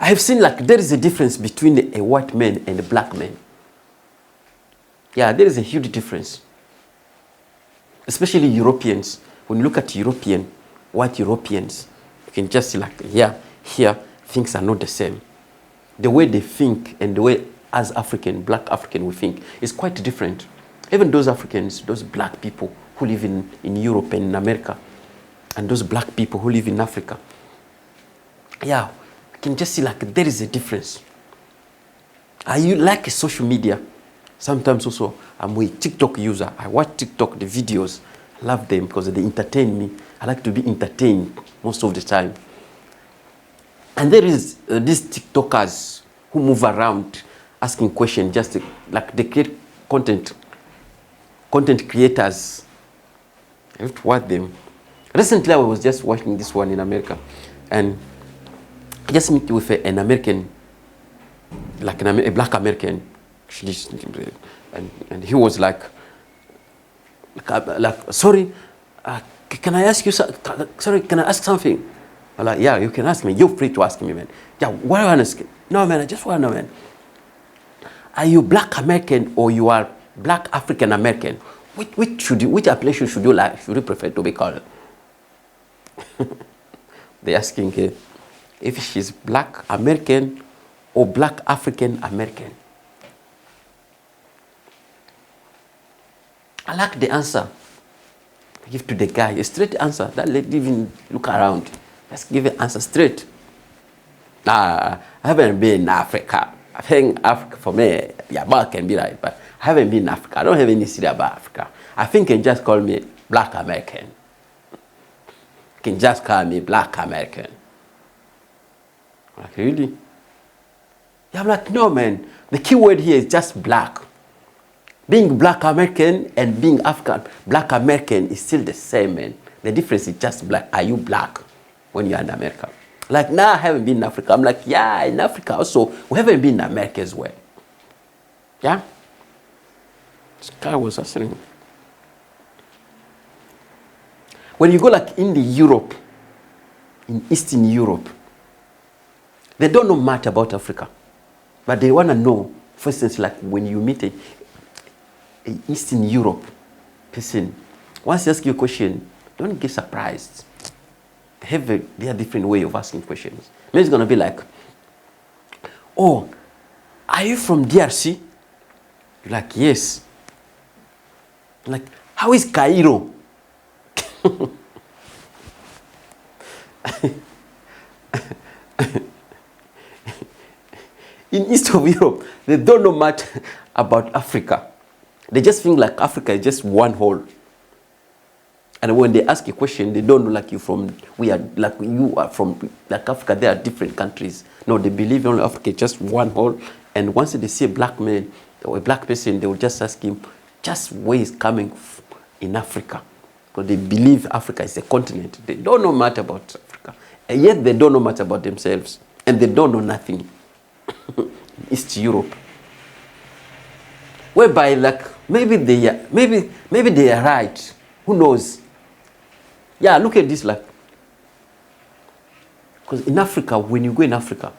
I have seen like there is a difference between a white man and a black man. Yeah, there is a huge difference. Especially Europeans. When you look at white Europeans, you can just see like, yeah, here, things are not the same. The way they think and the way as black African we think is quite different. Even those Africans, those black people who live in Europe and in America, and those black people who live in Africa, yeah, you can just see like there is a difference. I like social media. Sometimes also, I'm a TikTok user. I watch TikTok, the videos. I love them because they entertain me. I like to be entertained most of the time. And there is these TikTokers who move around asking questions, just like they create content creators. I have to watch them. Recently, I was just watching this one in America, and I just met with an American, like a black American, and he was like sorry, can I ask you? Sorry, can I ask something? I'm like, yeah, you can ask me. You're free to ask me, man. Yeah, what do you want to ask? No, man, I just want to know, man. Are you black American or you are black African American? Which appellation should you like? Should you prefer to be called? They're asking if she's black American or black African American. I like the answer. I give to the guy a straight answer. That lady even look around. Just give an answer straight. I haven't been in Africa. I think Africa for me, yeah, but can be right, but I haven't been in Africa. I don't have any idea about Africa. I think you can just call me black American. You can just call me black American. Like, really? Yeah, I'm like, no, man. The key word here is just black. Being black American and being black American is still the same, man. The difference is just black. Are you black when you're in America? Like, nah, I haven't been in Africa. I'm like, yeah, in Africa also. We haven't been in America as well. Yeah? This guy was asking. When you go like in Europe, in Eastern Europe, they don't know much about Africa. But they want to know, for instance, like when you meet a Eastern Europe person, once they ask you a question, don't get surprised. They have their different way of asking questions. Maybe it's going to be like, oh, are you from DRC? You're like, yes. Like, how is Cairo? In East of Europe, they don't know much about Africa. They just think like Africa is just one whole. And when they ask a question, they don't know like you are from like Africa. There are different countries. No, they believe only Africa is just one whole. And once they see a black man or a black person, they will just ask him just where he's coming in Africa. Because they believe Africa is a continent. They don't know much about Africa. And yet they don't know much about themselves. And they don't know nothing. East Europe. Whereby like maybe they are right. Who knows? Yeah, look at this like, because in Africa, when you go in Africa,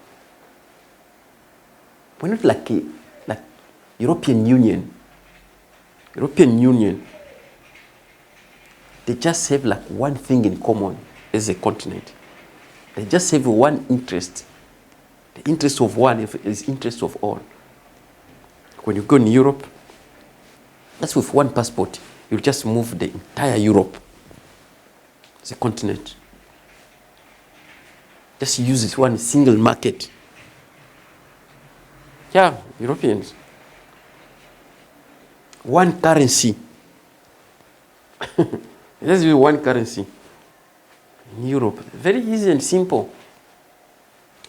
we're not like European Union. European Union, they just have like one thing in common as a continent. They just have one interest. The interest of one is interest of all. When you go in Europe, that's with one passport. You just move the entire Europe. It's a continent. Just use this one single market. Yeah, Europeans. One currency. Just use one currency. In Europe, very easy and simple.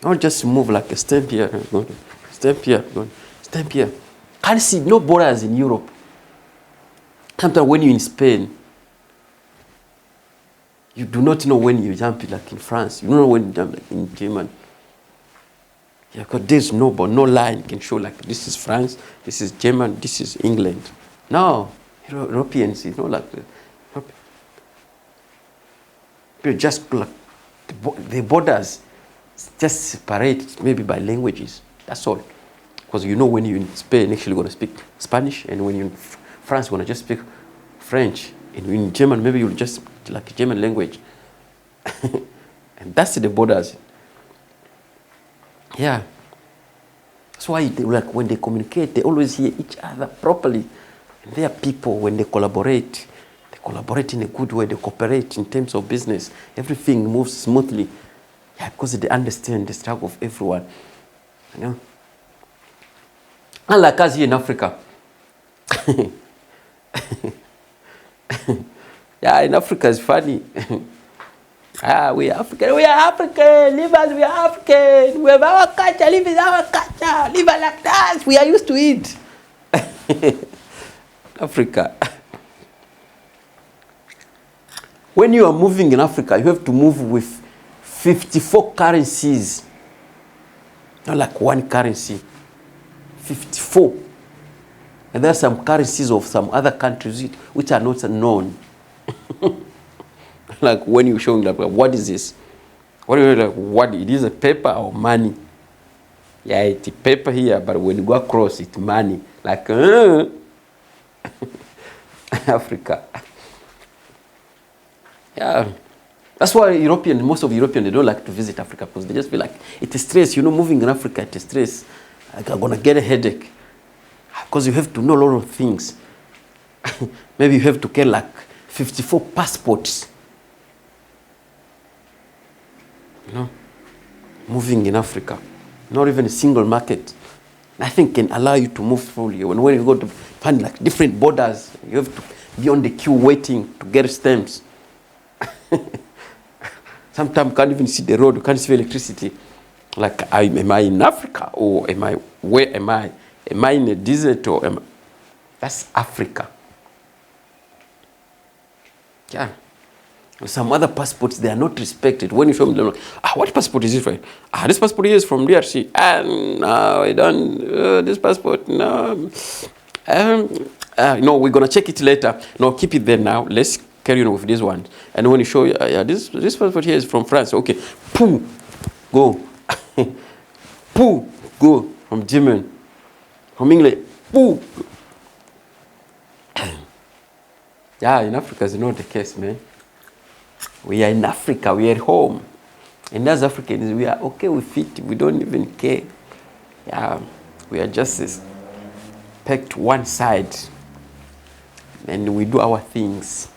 Don't just move like a stamp here, stamp here, stamp here. Can't see no borders in Europe. Sometimes when you're in Spain, you do not know when you jump like in France. You don't know when you jump like in Germany. Yeah, because there's no line can show like this is France, this is Germany, this is England. No, Europeans, like people just like the borders. Just separate it maybe by languages. That's all. Because you know when you're in Spain, actually you're going to speak Spanish, and when you're in France, you're going to just speak French. And in German, maybe you'll just like German language. And that's the borders. Yeah. That's why they, like when they communicate, they always hear each other properly. And they are people, when they collaborate in a good way, they cooperate in terms of business. Everything moves smoothly. Yeah, because they understand the struggle of everyone. You know? Unlike us here in Africa. Yeah, in Africa it's funny. We are African, leave us, we are African, we have our culture, live in our culture, live like that, we are used to it. Africa. When you are moving in Africa, you have to move with 54 currencies. Not like one currency. 54. And there are some currencies of some other countries which are not known. Like when you're showing like, what is this? What is it like? What it is, a paper or money? Yeah, it's paper here, but when you go across, it's money. Like Africa. Yeah. That's why most of Europeans, they don't like to visit Africa because they just feel like it's a stress. You know, moving in Africa, it's a stress. Like I'm gonna get a headache. Because you have to know a lot of things. Maybe you have to get like 54 passports. You know, moving in Africa, not even a single market. Nothing can allow you to move freely. When you go to find like different borders, you have to be on the queue waiting to get stamps. Sometimes you can't even see the road, you can't see electricity. Like, am I in Africa or where am I? Am I in a desert or that's Africa. Yeah. Some other passports, they are not respected. When you show them, like, what passport is this from? This passport is from DRC. No, I don't. This passport, no. No, we're going to check it later. No, keep it there now. Let's carry on with this one. And when you show, this passport here is from France. Okay. Pooh, go. Pooh, go. From German. From English. Pooh. Yeah, in Africa, it's not the case, man. We are in Africa, we are at home. And as Africans, we are okay with it. We don't even care. Yeah, we are just packed one side. And we do our things.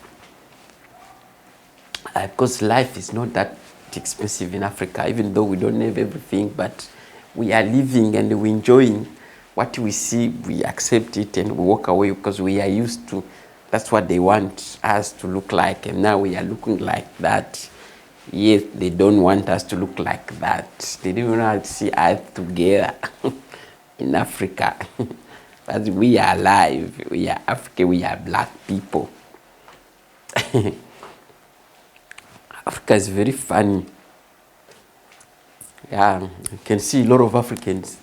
Because life is not that expensive in Africa, even though we don't have everything, but we are living and we're enjoying what we see, we accept it and we walk away because we are used to. That's what they want us to look like, and now we are looking like that. Yes, they don't want us to look like that. They don't want to see us together in Africa. But we are alive. We are African. We are black people. Africa is very funny. Yeah, you can see a lot of Africans.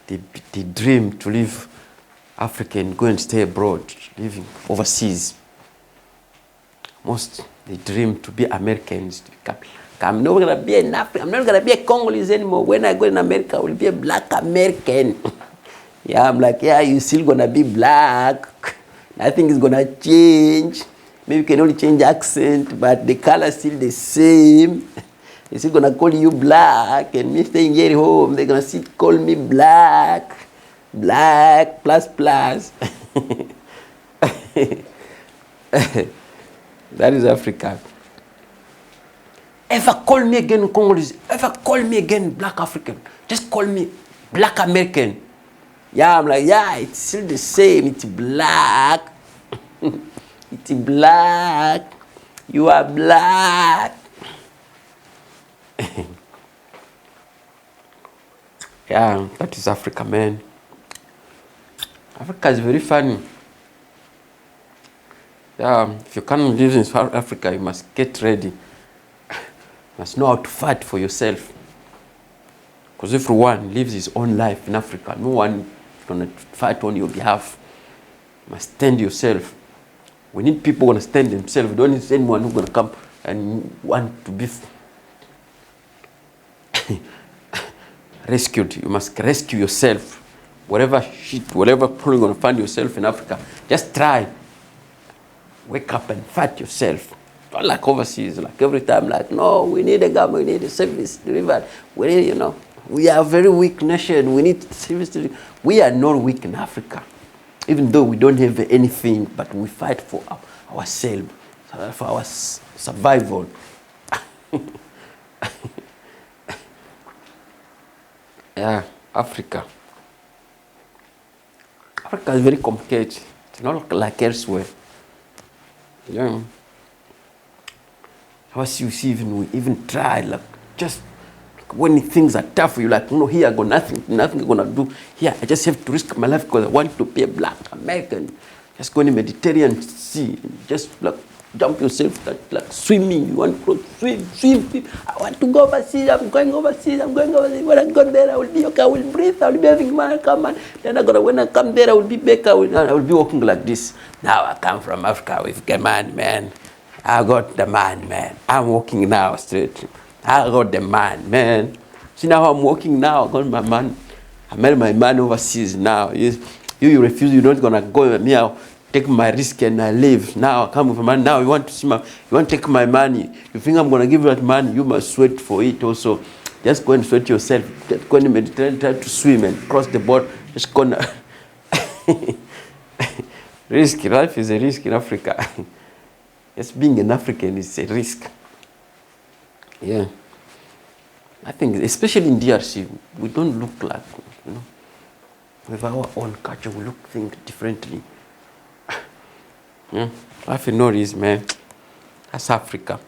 They dream to live African, go and stay abroad, living overseas. Most they dream to be Americans. I'm not gonna be an African. I'm not gonna be a Congolese anymore. When I go in America, I will be a black American. Yeah, I'm like, yeah, you're still gonna be black. Nothing is gonna change. Maybe you can only change accent, but the color is still the same. They're still gonna call you black, and me staying here at home, they're gonna still call me black. Black plus plus. That is Africa. Ever call me again Congolese? Ever call me again black African? Just call me black American. Yeah, I'm like, yeah, it's still the same. It's black. It's black. You are black. Yeah, that is Africa, man. Africa is very funny. Yeah, if you can't live in South Africa, you must get ready. You must know how to fight for yourself. Because everyone lives his own life in Africa. No one is going to fight on your behalf. You must stand yourself. We need people who want to stand themselves. We don't need anyone who's going to come and want to be rescued. You must rescue yourself. Whatever shit, whatever problem you're going to find yourself in Africa, just try. Wake up and fight yourself. Not like overseas, like every time, like, no, we need a government, we need a service delivered. We need, you know, we are a very weak nation. We need service delivered. We are not weak in Africa. Even though we don't have anything, but we fight for ourselves, for our survival. Yeah, Africa. Africa is very complicated. It's not like elsewhere. Yeah. Once you see, we even try, like, just when things are tough, you're like, no, here I got nothing gonna do. Here, I just have to risk my life because I want to be a black American. Just go in the Mediterranean Sea, just like jump yourself, like swimming. You want to swim. I want to go overseas. I'm going overseas. When I go there, I will be okay. I will breathe. I will be having money. Come on. Then when I come there, I will be back. I will be walking like this. Now I come from Africa with the man. I got the man. I'm walking now straight. I got the man. See now I'm walking now. I got my man. I met my man overseas now. You refuse. You're not gonna go with me. I'll take my risk and I leave. Now I come with my man. Now you want to take my money. You think I'm gonna give you that money? You must sweat for it also. Just go and sweat yourself. Just go in the Mediterranean, try to swim and cross the boat. Just gonna risk. Life is a risk in Africa. Yes, being an African is a risk. Yeah. I think, especially in DRC, we don't look like, you know, with our own culture, we look things differently. Yeah. Life in North is, man, that's Africa.